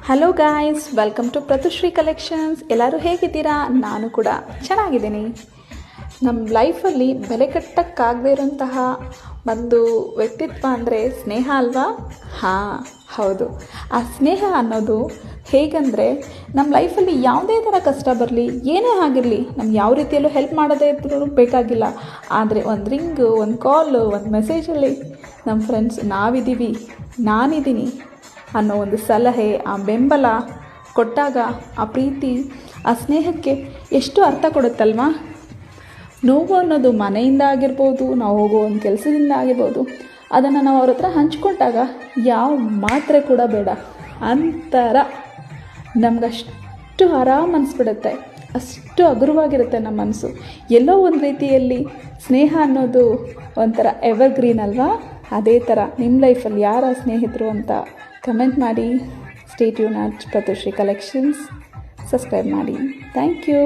Hello guys, welcome to Pratushri collections. ಎಲ್ಲರೂ ಹೇಗಿದ್ದೀರಾ? ನಾನು ಕೂಡ ಚೆನ್ನಾಗಿದ್ದೀನಿ. ನಮ್ಮ ಲೈಫಲ್ಲಿ ಬೆಲೆ ಕಟ್ಟಕ್ಕಾಗದೇ ಇರೋಂತಹ ಒಂದು ವ್ಯಕ್ತಿತ್ವ ಅಂದರೆ ಸ್ನೇಹ ಅಲ್ವಾ? ಹಾಂ, ಹೌದು. ಆ ಸ್ನೇಹ ಅನ್ನೋದು ಹೇಗಂದರೆ, ನಮ್ಮ ಲೈಫಲ್ಲಿ ಯಾವುದೇ ಥರ ಕಷ್ಟ ಬರಲಿ, ಏನೇ ಆಗಿರಲಿ, ನಮ್ಗೆ ಯಾವ ರೀತಿಯಲ್ಲೂ ಹೆಲ್ಪ್ ಮಾಡೋದೇ ಇದ್ರೂ ಬೇಕಾಗಿಲ್ಲ. ಆದರೆ ಒಂದು ರಿಂಗು, ಒಂದು ಕಾಲು, ಒಂದು ಮೆಸೇಜಲ್ಲಿ ನಮ್ಮ ಫ್ರೆಂಡ್ಸ್ ನಾವಿದ್ದೀವಿ, ನಾನಿದ್ದೀನಿ ಅನ್ನೋ ಒಂದು ಸಲಹೆ, ಆ ಬೆಂಬಲ ಕೊಟ್ಟಾಗ ಆ ಪ್ರೀತಿ, ಆ ಸ್ನೇಹಕ್ಕೆ ಎಷ್ಟು ಅರ್ಥ ಕೊಡುತ್ತಲ್ವಾ? ನೋವು ಅನ್ನೋದು ಮನೆಯಿಂದ ಆಗಿರ್ಬೋದು, ನಾವು ಹೋಗೋ ಒಂದು ಕೆಲಸದಿಂದ ಆಗಿರ್ಬೋದು, ಅದನ್ನು ನಾವು ಅವ್ರ ಹತ್ರ ಹಂಚ್ಕೊಂಡಾಗ ಯಾವ ಮಾತ್ರೆ ಕೂಡ ಬೇಡ ಅಂತರ ನಮಗಷ್ಟು ಆರಾಮ ಅನಿಸ್ಬಿಡುತ್ತೆ. ಅಷ್ಟು ಹಗುರವಾಗಿರುತ್ತೆ ನಮ್ಮ ಮನಸ್ಸು. ಎಲ್ಲೋ ಒಂದು ರೀತಿಯಲ್ಲಿ ಸ್ನೇಹ ಅನ್ನೋದು ಒಂಥರ ಎವರ್ಗ್ರೀನ್ ಅಲ್ವಾ? ಅದೇ ಥರ ನಿಮ್ಮ ಲೈಫಲ್ಲಿ ಯಾರ ಸ್ನೇಹಿತರು ಅಂತ ಕಮೆಂಟ್ ಮಾಡಿ. Stay tune at Pratushri collections. Subscribe ಮಾಡಿ. Thank you.